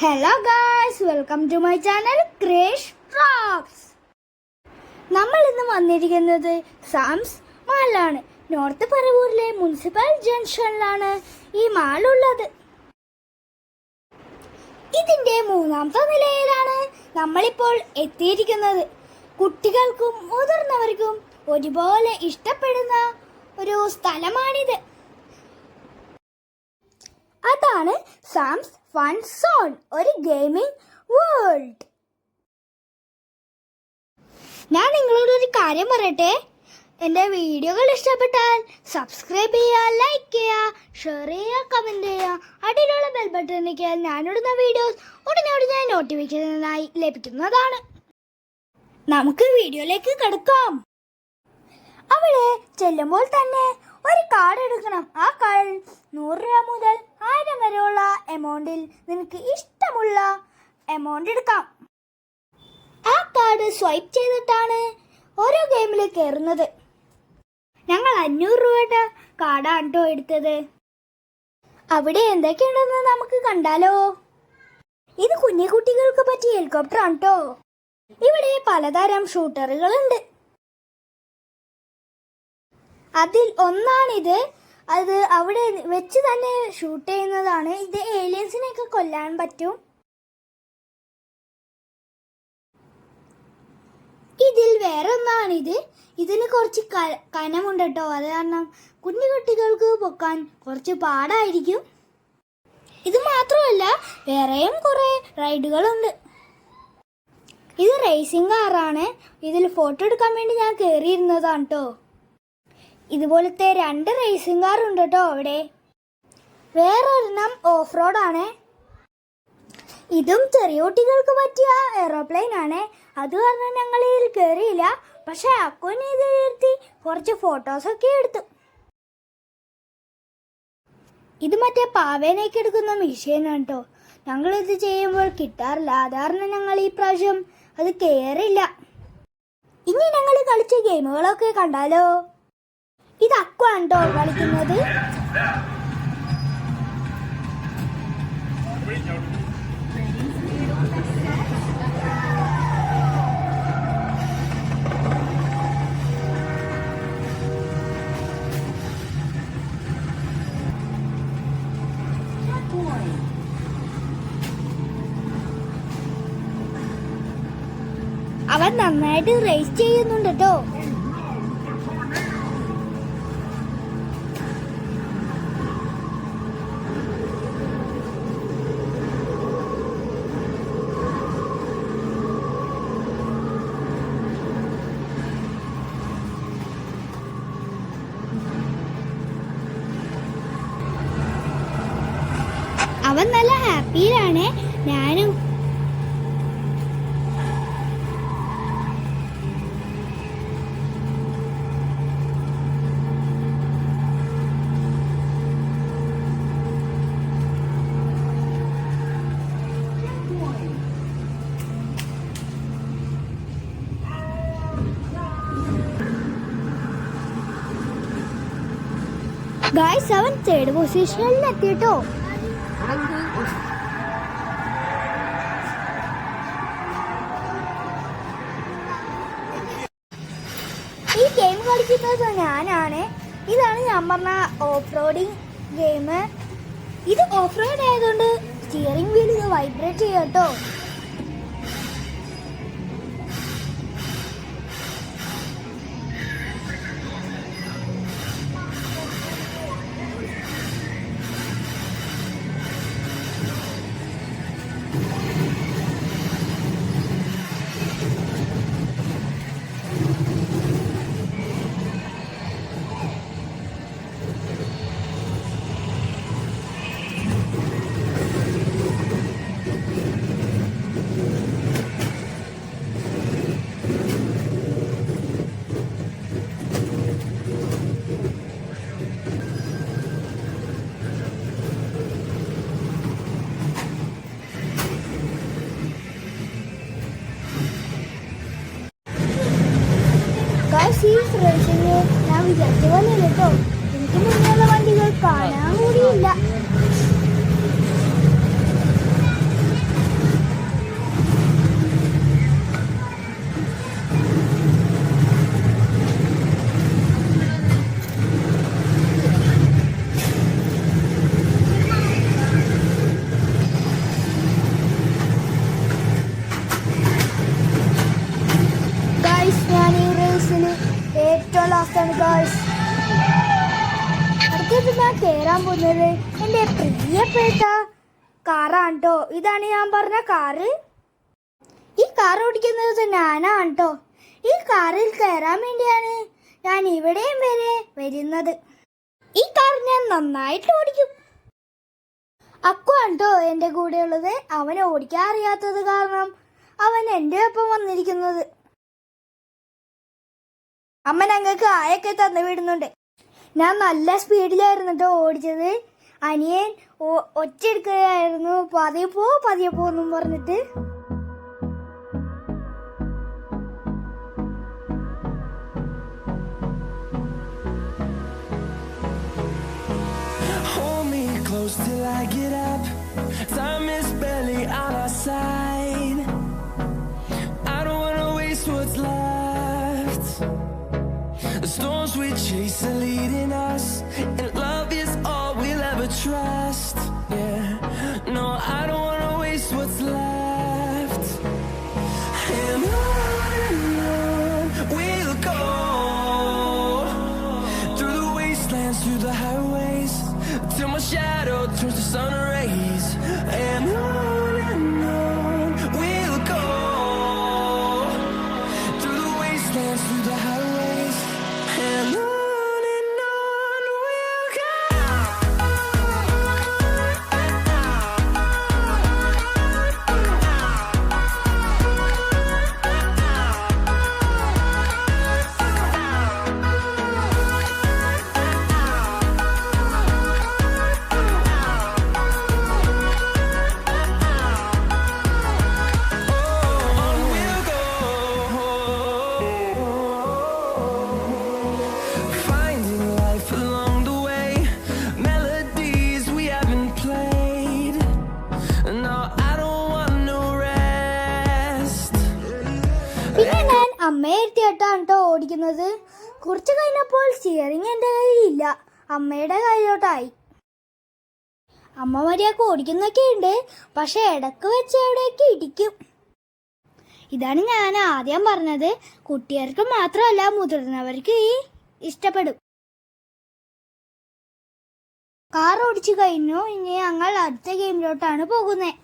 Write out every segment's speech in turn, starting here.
Hello guys, welcome to my channel Kresh vlogs. നമ്മൾ ഇന്ന് വന്നിരിക്കുന്നത് സാംസ് മാളിലാണ്. നോർത്ത് പറവൂരിലെ മുനിസിപ്പൽ ജംഗ്ഷനിലാണ് ഈ മാളുള്ളത്. ഇതിന്റെ 3ാമത്തെ നിലയിലാണ് നമ്മളിപ്പോൾ എത്തിയിരിക്കുന്നത്. കുട്ടികൾക്കും മുതിർന്നവർക്കും ഒരുപോലെ ഇഷ്ടപ്പെടുന്ന ഒരു സ്ഥലമാണിത്. അതാണ് സാംസ് ഫൺ സോൺ, ഒരു ഗെയിമിംഗ് വേൾഡ്. ഞാൻ നിങ്ങളോട് ഒരു കാര്യം പറയട്ടെ. എൻ്റെ വീഡിയോകൾ ഇഷ്ടപ്പെട്ടാൽ സബ്സ്ക്രൈബ് ചെയ്യുക, ലൈക്ക് ചെയ്യുക, ഷെയർ ചെയ്യുക, കമൻറ്റ് ചെയ്യുക. അടിയിലുള്ള ബെൽ ബട്ടൺ ഞെക്കിയാൽ ഞാനിടുന്ന വീഡിയോസ് ഉടനെ നോട്ടിഫിക്കേഷനായി ലഭിക്കുന്നതാണ്. നമുക്ക് വീഡിയോയിലേക്ക് കിടക്കാം. അവിടെ ചെല്ലുമ്പോൾ തന്നെ ഒരു കാർഡ് എടുക്കണം. ആ കാർഡിൽ 100 രൂപ മുതൽ 1000 വരെയുള്ള എമൗണ്ടിൽ നിനക്ക് ഇഷ്ടമുള്ള എമൗണ്ട് എടുക്കാം. ആ കാർഡ് സ്വൈപ്പ് ചെയ്തിട്ടാണ് ഓരോ ഗെയിമിൽ കയറുന്നത്. ഞങ്ങൾ 500 രൂപയുടെ കാർഡാണ് കേട്ടോ എടുത്തത്. അവിടെ എന്തൊക്കെയുണ്ടെന്ന് നമുക്ക് കണ്ടാലോ. ഇത് കുഞ്ഞു കുട്ടികൾക്ക് പറ്റിയ ഹെലികോപ്റ്റർ ആണ് കേട്ടോ. ഇവിടെ പലതരം ഷൂട്ടറുകളുണ്ട്. അതിൽ ഒന്നാണിത്. അത് അവിടെ വെച്ച് തന്നെ ഷൂട്ട് ചെയ്യുന്നതാണ്. ഇത് ഏലിയൻസിനെയൊക്കെ കൊല്ലാൻ പറ്റും. ഇതിൽ വേറെ ഒന്നാണിത്. ഇതിന് കുറച്ച് കനമുണ്ട് കേട്ടോ. അത് കാരണം കുഞ്ഞു കുട്ടികൾക്ക് പൊക്കാൻ കുറച്ച് പാടായിരിക്കും. ഇത് മാത്രമല്ല, വേറെയും കുറെ റൈഡുകളുണ്ട്. ഇത് റേസിംഗ് കാറാണ്. ഇതിൽ ഫോട്ടോ എടുക്കാൻ വേണ്ടി ഞാൻ കയറിയിരുന്നതാണ് കേട്ടോ. ഇതുപോലത്തെ 2 റേസിംഗ് കാർ ഉണ്ട് കേട്ടോ അവിടെ. വേറൊരെണ്ണം ഓഫ് റോഡാണ്. ഇതും ചെറിയ കുട്ടികൾക്ക് പറ്റിയ എയറോപ്ലെയിൻ ആണ്. അത് കാരണം ഞങ്ങൾ ഇതിൽ കയറിയില്ല. പക്ഷെ അക്കുവിനെ ഇതിൽ നിർത്തി കുറച്ച് ഫോട്ടോസൊക്കെ എടുത്തു. ഇത് മറ്റേ പാവേനൊക്കെ എടുക്കുന്ന മെഷീനാണ് കേട്ടോ. ഞങ്ങളിത് ചെയ്യുമ്പോൾ കിട്ടാറില്ല. അതാരണം ഞങ്ങൾ ഈ പ്രാവശ്യം അത് കയറില്ല. ഇനി ഞങ്ങൾ കളിച്ച ഗെയിമുകളൊക്കെ കണ്ടാലോ. ഇത് അക്കുവാണ് കേട്ടോ കളിക്കുന്നത്. അവൻ നന്നായിട്ട് റേസ് ചെയ്യുന്നുണ്ട് കേട്ടോ. അവൻ നല്ല ഹാപ്പിയിലാണ്. ഞാനും ഗായ്സ്, അവൻ 3rd പൊസിഷനിൽ എത്തിട്ടോ. ഈ ഗെയിം കളിക്കുന്നത് ഞാനാണ്. ഇതാണ് ഞാൻ പറഞ്ഞ ഓഫ് റോഡിങ് ഗെയിം. ഇത് ഓഫ് റോഡ് ആയതുകൊണ്ട് സ്റ്റിയറിംഗ് വീൽ ഇത് വൈബ്രേറ്റ് ചെയ്യും കേട്ടോ. റേസിംഗ് ഞാൻ വിചാരിച്ച പോലെ കേട്ടോ. എനിക്ക് മുന്നേയുള്ള വണ്ടികൾ കാണാൻ കൂടിയില്ല. ലാസ്റ്റ് ആണ് ഗായ്സ്. അടുത്തത് ഞാൻ കയറാൻ പോകുന്നത് എൻ്റെ പ്രിയപ്പെട്ട കാറാണ് കേട്ടോ. ഇതാണ് ഞാൻ പറഞ്ഞ കാറ്. ഈ കാർ ഓടിക്കുന്നത് ഞാനാണ് കേട്ടോ. ഈ കാറിൽ കയറാൻ വേണ്ടിയാണ് ഞാൻ ഇവിടെയും വരെ വരുന്നത്. ഈ കാർ ഞാൻ നന്നായിട്ട് ഓടിക്കും. അക്കുവാണ് കേട്ടോ എൻ്റെ കൂടെ ഉള്ളത്. അവൻ ഓടിക്കാൻ അറിയാത്തത് കാരണം അവൻ എൻ്റെ ഒപ്പം വന്നിരിക്കുന്നത്. അമ്മ ഞങ്ങൾക്ക് ആയൊക്കെ തന്നു വിടുന്നുണ്ട്. ഞാൻ നല്ല സ്പീഡിലായിരുന്നു കേട്ടോ ഓടിച്ചത്. അനിയൻ ഒച്ചെടുക്കുകയായിരുന്നു, പതിയെ പോ എന്നും പറഞ്ഞിട്ട്. Till I get up, time is barely on our side. I don't wanna waste what's left. The storms we chase are leading us, and love is all we'll ever trust. Yeah, no, I don't wanna waste what's left. And on we'll go, through the wastelands, through the highways, till my shadow turns to sun rays. And on we'll go, through the wastelands, through the highways. And on we'll go. പിന്നെ ഞാൻ അമ്മയെ ഇരുത്തിയിട്ടാണ് കേട്ടോ ഓടിക്കുന്നത്. കുറച്ച് കഴിഞ്ഞപ്പോൾ steering എൻ്റെ കയ്യിലില്ല, അമ്മയുടെ കയ്യിലോട്ടായി. അമ്മ മര്യാദക്ക് ഓടിക്കുന്നൊക്കെ ഉണ്ട്, പക്ഷെ ഇടക്ക് വെച്ച് എവിടെയൊക്കെ ഇടിക്കും. ഇതാണ് ഞാൻ ആദ്യം പറഞ്ഞത്, കുട്ടികൾക്ക് മാത്രമല്ല മുതിർന്നവർക്ക് ഇഷ്ടപ്പെടും. കാർ ഓടിച്ചു കഴിഞ്ഞു. ഇനി ഞങ്ങൾ അടുത്ത ഗെയിമിലോട്ടാണ് പോകുന്നത്.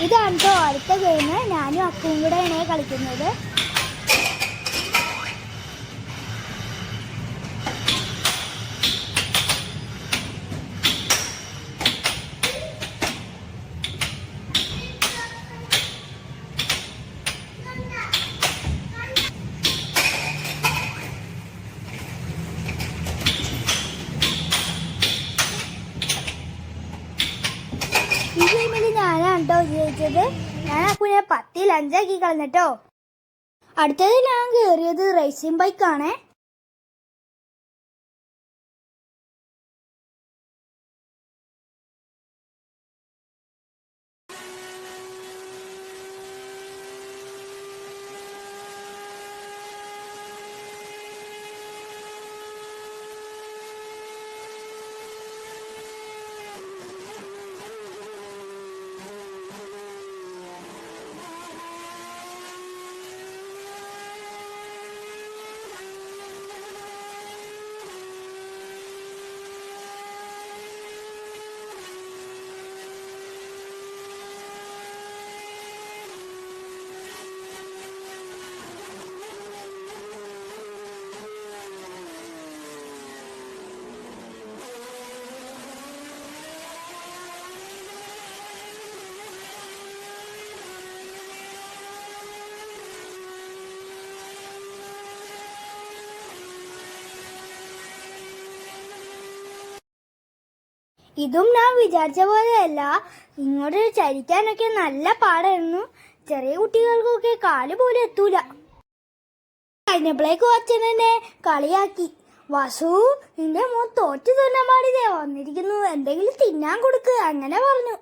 ഇതാണ് കേട്ടോ അടുത്ത ഗെയിം. ഞാനും അക്കും കൂടെയാണ് കളിക്കുന്നത്. ഈ ഗെയിമിൽ ഞാനാണ് കേട്ടോ ജയിച്ചത്. ഞാൻ അക്കുനെ 10ൽ 5 കളഞ്ഞിട്ടോ. അടുത്തത് ഞാൻ കയറിയത് റേസിംഗ് ബൈക്കാണേ. ഇതും ഞാൻ വിചാരിച്ച പോലെയല്ല. ഇങ്ങോട്ട് ചരിക്കാനൊക്കെ നല്ല പാടായിരുന്നു. ചെറിയ കുട്ടികൾക്കൊക്കെ കാല് പോലും എത്തൂല. കഴിഞ്ഞപ്പോഴേക്കും അച്ഛൻ എന്നെ കളിയാക്കി. വസു, നിന്റെ മോൻ തോറ്റു തിന്നാൻ പാടിതേ വന്നിരിക്കുന്നു, എന്തെങ്കിലും തിന്നാൻ കൊടുക്ക്, അങ്ങനെ പറഞ്ഞു.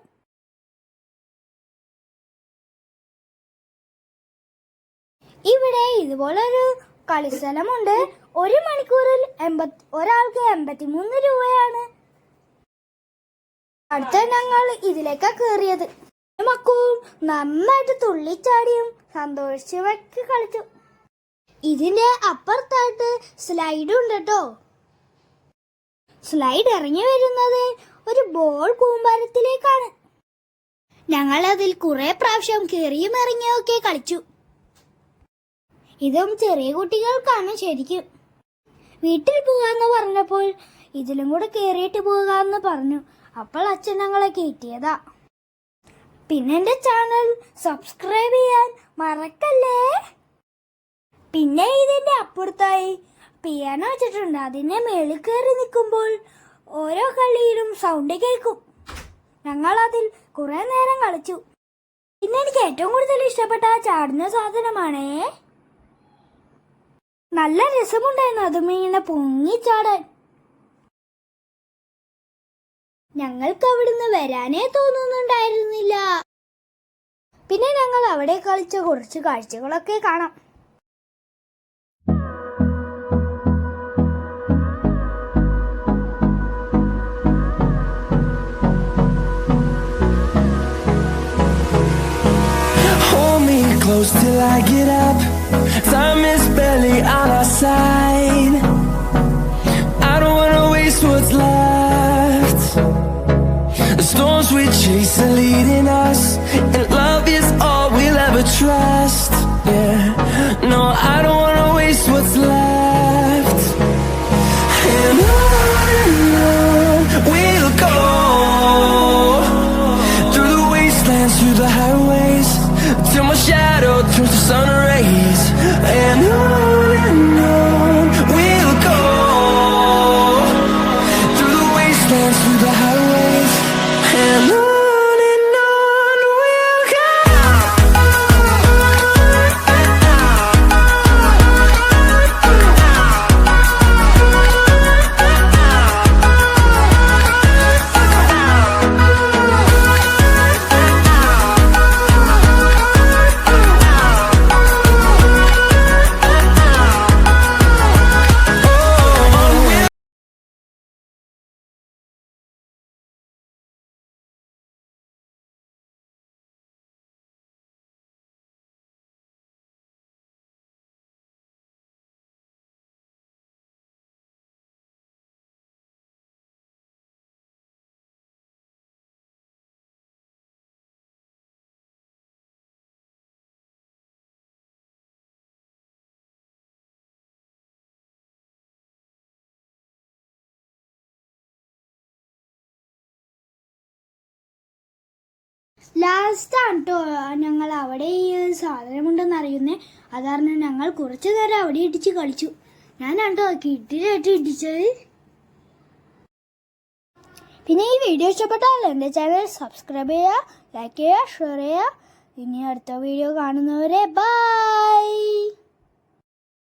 ഇവിടെ ഇതുപോലൊരു കളിസ്ഥലമുണ്ട്. 1 മണിക്കൂറിൽ ഒരാൾക്ക് 83 രൂപയാണ്. അടുത്ത ഞങ്ങൾ ഇതിലേക്കാ കയറിയത്. മക്കളും നന്നായിട്ട് തുള്ളിച്ചാടിയും സന്തോഷിച്ച് കളിച്ചു. ഇതിന്റെ അപ്പുറത്തായിട്ട് സ്ലൈഡ് ഉണ്ട് കേട്ടോ. സ്ലൈഡ് ഇറങ്ങി വരുന്നത് ഒരു ബോൾ കൂമ്പാരത്തിലേക്കാണ്. ഞങ്ങൾ അതിൽ കുറെ പ്രാവശ്യം കയറിയും ഇറങ്ങിയും ഒക്കെ കളിച്ചു. ഇതും ചെറിയ കുട്ടികൾക്കാണ് ശരിക്കും. വീട്ടിൽ പോകാന്ന് പറഞ്ഞപ്പോൾ ഇതിലും കൂടെ കയറിയിട്ട് പോകാന്ന് പറഞ്ഞു. അപ്പോൾ അച്ഛൻ ഞങ്ങളെ കയറ്റിയതാ. പിന്നെ എൻ്റെ ചാനൽ സബ്സ്ക്രൈബ് ചെയ്യാൻ മറക്കല്ലേ. പിന്നെ ഇതിന്റെ അപ്പുറത്തായി പിയാനോ വെച്ചിട്ടുണ്ട്. അതിന്റെ മേളിൽ കയറി നിൽക്കുമ്പോൾ ഓരോ കളിയിലും സൗണ്ട് കേൾക്കും. ഞങ്ങൾ അതിൽ കുറെ നേരം കളിച്ചു. പിന്നെ എനിക്ക് ഏറ്റവും കൂടുതൽ ഇഷ്ടപ്പെട്ട ആ ചാടുന്ന സാധനമാണേ. നല്ല രസമുണ്ടായിരുന്നു അതും ഇങ്ങനെ പൊങ്ങിച്ചാടാൻ. ഞങ്ങൾക്ക് അവിടുന്ന് വരാനേ തോന്നുന്നുണ്ടായിരുന്നില്ല. പിന്നെ ഞങ്ങൾ അവിടെ കളിച്ച കുറച്ച് കാഴ്ചകളൊക്കെ കാണാം. Close till I get up. Time is barely on our side. I don't wanna waste what's left. The storms we chase are leading us, and love is all we'll ever trust. Yeah, no, I don't wanna waste what's left. And on we'll go, through the wastelands, through the highways, till my shadow turns to sun rays. And on we'll go, through the wastelands, through the highways. And on we'll go. ലാസ്റ്റാണ് കേട്ടോ ഞങ്ങൾ അവിടെ ഈ സാധനമുണ്ടെന്ന് അറിയുന്നേ. അതാണ് ഞങ്ങൾ കുറച്ചു നേരം അവിടെ ഇടിച്ച് കളിച്ചു. ഞാൻ കണ്ടോ കിട്ടിയിട്ട് ഇടിച്ചത്. പിന്നെ ഈ വീഡിയോ ഇഷ്ടപ്പെട്ടാൽ എൻ്റെ ചാനൽ സബ്സ്ക്രൈബ് ചെയ്യുക, ലൈക്ക് ചെയ്യുക, ഷെയർ ചെയ്യുക. ഇനി അടുത്ത വീഡിയോ കാണുന്നവരെ ബൈ.